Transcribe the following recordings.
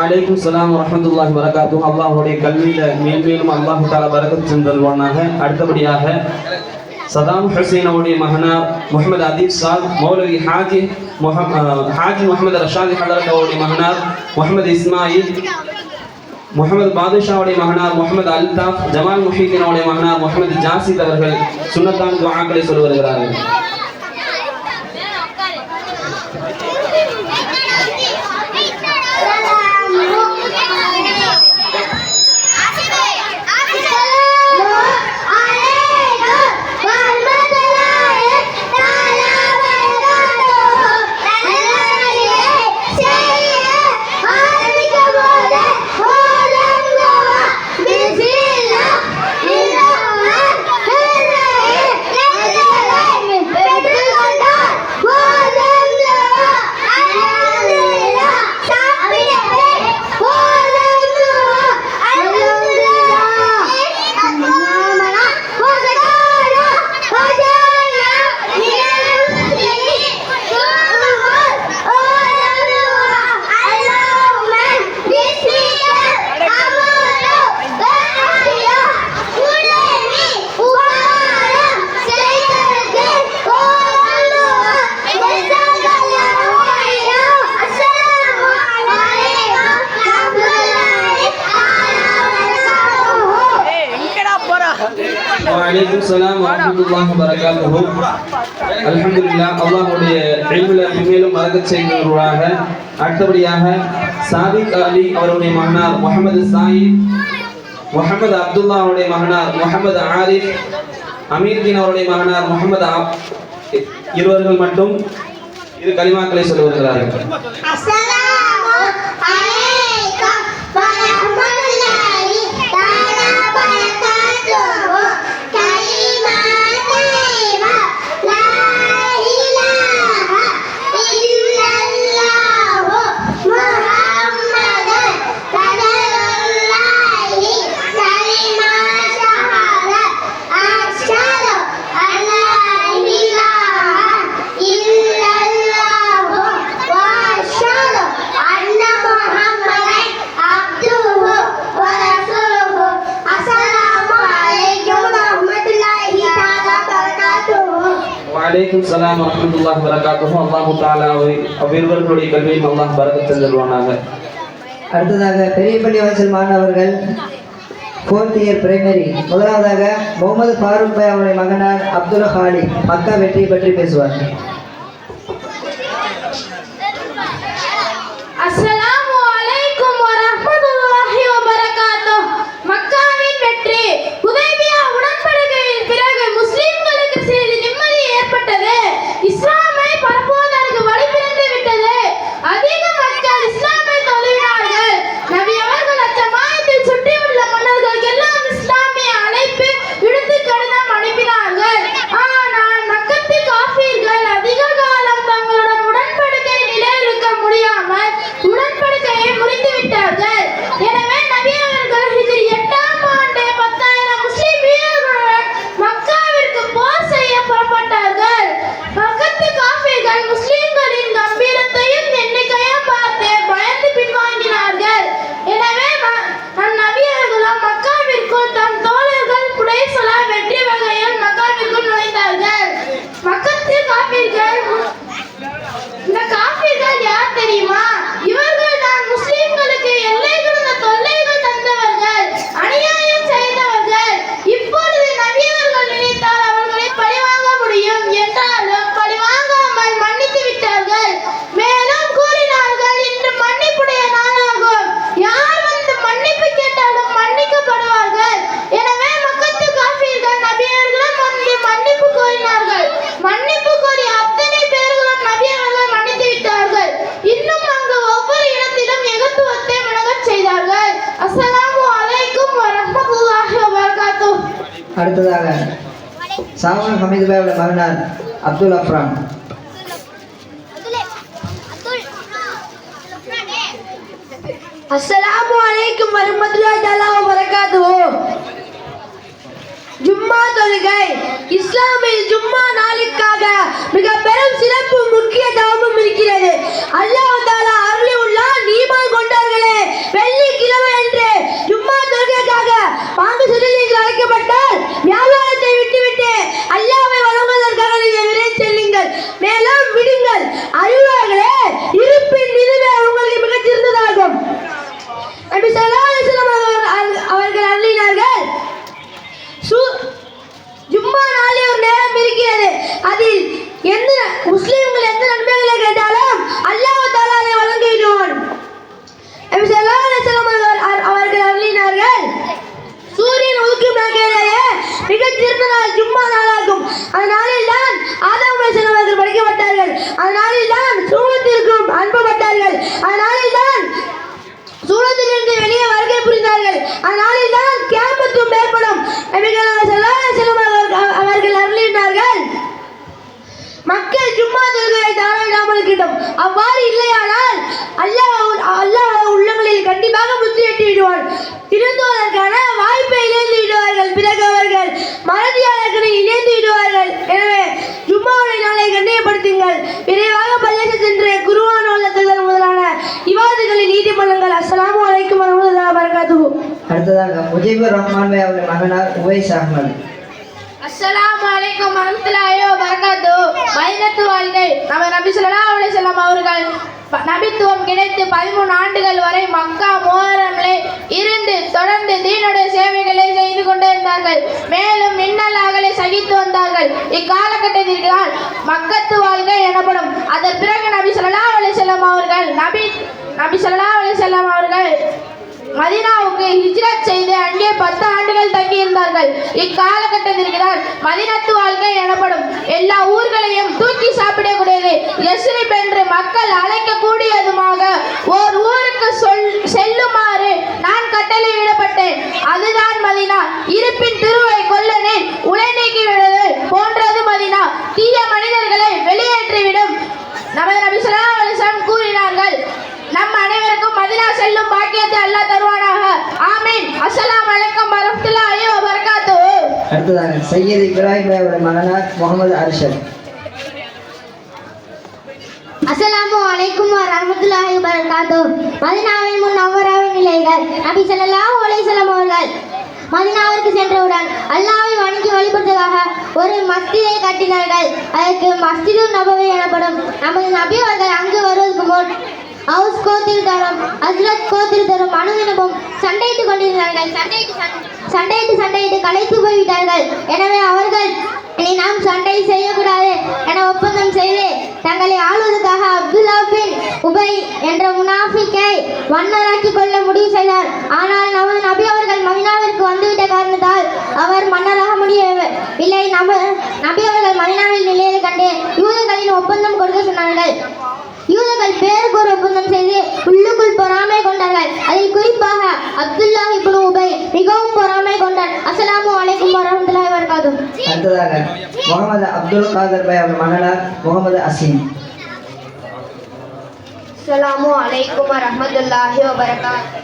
வலைக்கும் சலாம் வரஹ்மத்துல்லாஹி வபரகாத்துஹு. அல்லாஹ்வுடைய கல்வியில மேலும் அல்லாஹ் தஆலா பரக்கத் செஞ்சல்வானாக. அடுத்தபடியாக சதாம் ஹுசைன் அவருடைய மகனார் முகமது அதீப் சாத், மௌலவி ஹாஜி முகமது ரஷாதி ஹலரத் அவருடைய மகனார் முகமது இஸ்மாயில், முகமது பாதுஷாவுடைய மகனார் முகமது அல்தாஃப், ஜமால் முஹீதீன் அவருடைய மகனார் முகமது ஜாசித் அவர்கள் சுன்னத்தான் துஆக்களை சொல்லி வருகிறார்கள். வலைக்கும் சலாம் வரஹ்மத்துல்லாஹி வபரகாத்துஹு. அல்ஹம்துலில்லாஹ், அல்லாஹ்வுடைய இல்முல மேலும் பரக்கத் செய்வதற்காக அடுத்தபடியாக சாதிக் அலி அவருடைய மகனார் முகமது சாயித், முகமது அப்துல்லா அவருடைய மகனார் முகமது ஆரிஃப், அமீர்தீன் அவருடைய மகனார் முகமது இருவர்கள் மட்டும் இரு கலிமாக்களை சொல்லி வருகிறார்கள். வலைக்கும் சலாம் வரஹ்மத்துல்லாஹி வபரகாத்துஹு. அல்லாஹ் தஆலா அவ்விருவர்களுடைய கல்வியில் அல்லாஹ் பரக்கத் செஞ்சல்வானாக. அடுத்ததாக பெரியபள்ளி வாசல் மாணவர்கள் 4th இயர் பிரைமரி. முதலாவதாக முகமது ஃபாரூக் பாய் அவருடைய மகனார் அப்துல் ஹாலி மக்கா வெற்றி பற்றி பேசுவார். அஸ்ஸலாமு அலைக்கும் வரஹ்மத்துல்லாஹி வபரகாத்துஹு. மக்காவின் வெற்றி. ஹுதைபியா உடன்படிக்கையின் பிறகு முஸ்லிம்களுக்கு சிறிது நிம்மதி ஏற்பட்டது. இஸ்லாமை பரப்புவதற்கு வழி பிறந்து விட்டது. அதிக மக்கள் இஸ்லாமை தழுவினார்கள். நபி அவர்கள் அச்சமாயத்தில் சுற்றியுள்ள மன்னர்களுக்கு எல்லாம் இஸ்லாமிய அழைப்பு விடுத்து கடிதம் அனுப்பினார்கள். ஆனால் மக்கத்து காஃபிர்கள் அதிக காலம் தங்களுடன் உடன்படிக்கை நிலைநிறுத்த முடியாமல் உடன்படிக்கையை முறித்து விட்டார்கள். எனவே நபி அவர்கள் ஹிஜ்ரி 8ஆம் ஆண்டு 10,000 முஸ்லிம் வீரர்களுடன் மக்காவிற்கு போர் செய்ய புறப்பட்டார்கள். மக்கத்து காஃபிர்கள் முஸ்லிம்களின் கம்பீரத்தையும் எண்ணிக்கையும் பார்த்து பயந்து பின்வாங்கினார்கள். எனவே நபி அவர்களும் மக்காவிற்குள் தம் தோழர்கள் புடைசலா வெற்றி வகையில் மக்காவிற்குள் நுழைந்தார்கள். மக்கத்து காஃபிர்கள், இந்த காஃபிர்கள் யார் தெரியுமா? இவர்கள் தான் முஸ்லிம்களுக்கு எல்லை கடந்த தொல்லைகள் தந்தவர்கள், அநியாயம் செய்தவர்கள். இப்பொழுது நபி அவர்கள் நினைத்தால் அவர்களை பழிவாங்க முடியும். என்றாலும் பழிவாங்காமல் மன்னித்து விட்டார்கள். மேலும் கூறினார்கள், இன்று மன்னிப்புடைய நாளாகும். யார் வந்து மன்னிப்பு கேட்டாலும் மன்னிக்கப்படுவார்கள். எனவே மக்கத்து காஃபிர்கள் நபி அவர்களும் வந்து மன்னிப்பு கோரினார்கள். மன்னிப்பு கோரிய அத்தனை பேர்களும் நபி அவர்கள் மன்னித்து விட்டார்கள். இன்னும் அங்கு ஒவ்வொரு இடத்திலும் ஏகத்துவத்தை விளங்கச் செய்தார்கள். அஸ்ஸலாமு அலைக்கும் வரஹ்மத்துல்லாஹி வபரகாத்துஹு. அடுத்ததாக சாமன் ஹமீது பாய் அவருடைய மகனார் அப்துல் அஃப்ரான். அஸ்ஸலாமு அலைக்கும் வரஹ்மத்துல்லாஹி தஆலா வபரகாத்துஹு. ஜும்மா தொழுகை. இஸ்லாமில் ஜும்மா நாளுக்காக மிக பெரும் சிறப்பு முக்கியத்துவமும் இருக்கிறது. அல்லாஹ் தஆலா அருளியுள்ளார், ஈமான் கொண்டவர்களே அதனாலில் தான் சூழத்திற்கும் அனுப்பப்பட்டார்கள். அதனாலில் தான் சூழத்திலிருந்து வெளியே வருகை புரிந்தார்கள். அதனாலில் தான் கியாமத்தும் ஏற்படும். நபிகள் ஸல்லல்லாஹு அலைஹி வஸல்லம் அவர்கள் அருளினார்கள், மக்கள் ஜும்மா தொழுகையை தாராளமாக இருக்கட்டும். அவ்வாறு இல்லையானால் அல்லாஹ் உள்ளங்களில் கண்டிப்பாக முத்திரையிட்டு விடுவார். திருந்துவதற்கான வாய்ப்பை இழந்து விடுவார்கள். பிறகு அவர்கள் மறதியாளர்களை இணைந்து விடுவார்கள். எனவே ஜும்மாவுடைய நாளை கண்ணியப்படுத்துங்கள். விரைவாக பள்ளிக்கு சென்று குர்ஆன் ஓதுதல் முதலான இவாதுகளின் நீதிமன்றங்கள். அஸ்ஸலாமு அலைக்கும் வரஹ்மத்துல்லாஹி வபரகாத்துஹு. அடுத்ததாக முஜிபுர் ரஹ்மான் பாய் அவருடைய மகனார் உவைஸ் அஹ்மத். அஸ்ஸலாமு அலைக்கும் வரஹ்மத்துல்லாஹி வபரகாத்துஹு. மதீனத்து வாழ்க்கை. நம்ம நபி ஸல்லல்லாஹு அலைஹி வஸல்லம் அவர்கள் நபித்துவம் கிடைத்து 13 ஆண்டுகள் வரை மக்கா முஹர்ரமிலே இருந்து தொடர்ந்து தீனுடைய சேவைகளை செய்து கொண்டிருந்தார்கள். மேலும் மின்னலாகலை சகித்து வந்தார்கள். இக்காலகட்டத்திற்கு தான் மக்கத்து வாழ்க்கை எனப்படும். அதன் பிறகு நபி ஸல்லல்லாஹு அலைஹி வஸல்லம் அவர்கள் மதீனாவுக்கு ஹிஜ்ரத் செய்து அங்கே 10 ஆண்டுகள் தங்கியிருந்தார்கள். இக்காலகட்டத்திற்கு தான் மதீனத்து வாழ்க்கை எனப்படும். எல்லா ஊர்களையும் தூக்கி சாப்பிடக்கூடியது, யஸ்ரிப் என்று மக்கள் அழைக்கக்கூடியதுமாக ஓர் ஊருக்கு செல்லுமாறு நான் கட்டளையிடப்பட்டேன். அதுதான் மதீனா. இருப்பின் திருவை கொல்லனேன் உலை நீக்கிவிடுவது போன்றது மதீனா. தீய மனிதர்களை வெளியேற்றிவிடும். நமது நபி ஸல்லல்லாஹு அலைஹி வஸல்லம் கூறினார்கள், நம் அனைவருக்கும் மதீனா செல்லும் பாக்கியத்தை அல்லாஹ் தருவானாக. ஆமீன். அஸ்ஸலாமு அலைக்கும் வரஹ்மத்துல்லாஹி வபரகாத்துஹு. அடுத்ததாக சையத் இப்ராஹிம் பாய் அவருடைய மகனார் முகமது அர்ஷத். அஸ்ஸலாமு அலைக்கும் வரஹ்மத்துல்லாஹி வபரகாத்துஹு. மதீனாவின் முன்னவராவின் நிலைகள். நபி ஸல்லல்லாஹு அலைஹி வஸல்லம் அவர்கள் மதீனாவிற்கு சென்றவுடன் அல்லாஹ்வை வணங்கி வழிபடுவதற்காக ஒரு மஸ்ஜிதை கட்டினார்கள். அதற்கு மஸ்ஜிது நபவி எனப்படும். நமது நபி அவர்கள் அங்கு வருவதற்கு முன் ஹவுஸ் கோத்திரத்தாரும் ஹஸ்ரத் கோத்திரத்தாரும் அனுதினமும் சண்டையிட்டுக் கொண்டிருந்தார்கள். சண்டையிட்டு களைத்து போய்விட்டார்கள். எனவே அவர்கள் இனி நாம் சண்டை செய்யக்கூடாது என ஒப்பந்தம் செய்து தங்களை ஆளுவதற்காக அப்துல்லா பின் உபை என்ற முனாஃபிக்கை மன்னராக்கி கொள்ள முடிவு செய்தார். ஆனால் நமது நபி அவர்கள் மதீனாவிற்கு வந்துவிட்ட காரணத்தால் அவர் மன்னராக முடியவில்லை. நபி அவர்கள் மதீனாவில் நிலையை கண்டு யூதர்களின் ஒப்பந்தம் கொடுக்க சொன்னார்கள். யூதர்கள் பேருக்கு ஒரு ஒப்பந்தம் செய்து உள்ளுக்குள் பொறாமை கொண்டார்கள். அதில் குறிப்பாக அப்துல்லா இப்னு உபை மிகவும் பொறாமை கொண்டார். அஸ்ஸலாமு அலைக்கும் வரஹ்மத்துல்லாஹி வபரகாத்துஹு. அடுத்ததாக முகமது அப்துல் காதர் பாய் அவருடைய மகனார் முகமது அசீம். அஸ்ஸலாமு அலைக்கும் வரஹ்மத்துல்லாஹி வபரகாத்துஹு.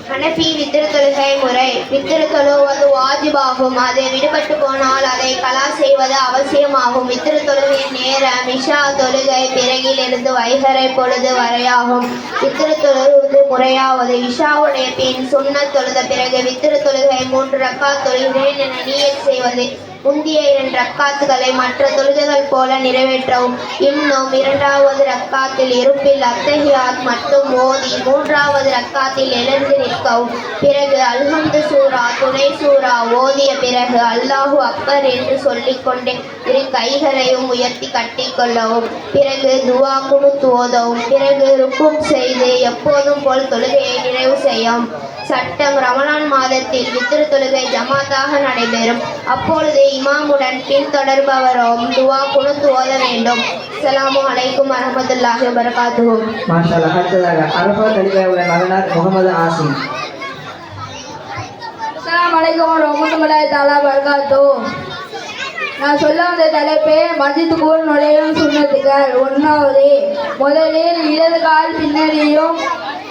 ஹனஃபி வித்ர் தொழுகை முறை. வித்ர் தொழுவது வாஜிபாகும். அது விடுபட்டு போனால் அதை கலா செய்வது அவசியமாகும். வித்ர் தொழுகையின் நேரம் இஷா தொழுகை பிறகிலிருந்து வைகரை பொழுது வரையாகும். வித்ர் தொழுவது முறையாவது இஷாவுடைய பின் சுன்னத் தொழுத பிறகு வித்ர் தொழுகை 3 ரக்காத் தொழுகிறேன் என நியத் செய்வது. முந்திய 2 ரக்காத்துகளை மற்ற தொழுகைகள் போல நிறைவேற்றவும். இன்னும் 2வது ரக்காத்தில் இருப்பில் அத்தஹியாத் மட்டும் ஓதி 3வது ரக்காத்தில் எழுந்து நிற்கவும். பிறகு அல்ஹம்து சூரா துணை சூரா ஓதிய பிறகு அல்லாஹு அக்பர் என்று சொல்லிக்கொண்டே இரு கைகளையும் உயர்த்தி கட்டிக்கொள்ளவும். பிறகு துவா குனுத் ஓதவும். பிறகு ருக்கும் செய்து எப்போதும் போல் தொழுகையை நிறைவு செய்யவும். சட்டம் ரமலான் மாதத்தில் வித்ர் தொழுகை ஜமாத்தாக நடைபெறும். அப்பொழுது இமாமுடன் பின்தொடர்பவரும் துவா குனுத் ஓத வேண்டும். அஸ்ஸலாமு அலைக்கும் வரஹ்மத்துல்லாஹி வபரகாத்துஹு. மாஷா அல்லாஹ். அடுத்ததாக அரஃபாத் அலி பாய் அவருடைய மகனார் முகமது ஆசிம். அஸ்ஸலாமு அலைக்கும் வரஹ்மத்துல்லாஹி தஆலா வபரகாத்துஹு. நான் சொல்ல வந்த தலைப்பே மஸ்ஜிதுக்குள் நுழையும் சுன்னத்துகள். 1வது, முதலில் இடது கால் பின்னணியும்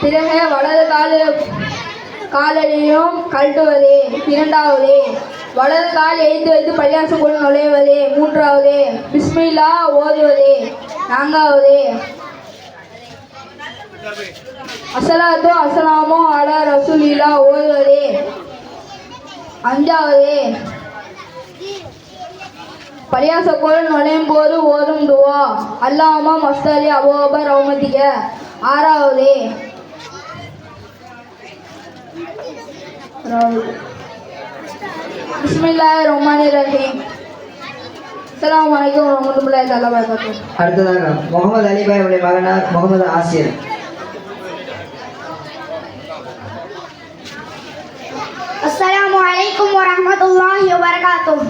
பிறகு வலது காலடியும் கழட்டுவது. 2வது, வலது கால் எழுந்து வைத்து பள்ளியாசலுக்குள் நுழைவது. 3வது, பிஸ்மில்லா ஓதுவது. 4வது, அஸ்ஸலாத்து அஸ்ஸலாமு அலா ரசூலில்லா ஓதுவது. 5வது, பள்ளியாசலுக்குள் நுழையும் போது ஓதும் துவா அல்லாஹும்ம மஸ்தலி அபூப ரஹ்மதிக. 6வது, பிஸ்மில்லாஹிர் ரஹ்மானிர் ரஹீம். அஸ்ஸலாமு அலைக்கும் வரஹ்மத்துல்லாஹி தஆலா வபரகாத்துஹு. அடுத்ததாக முகமது அலி பாய் அவருடைய மகனார் முகமது ஆசிர். அஸ்ஸலாமு அலைக்கும் வரஹ்மத்துல்லாஹி வபரகாத்துஹு.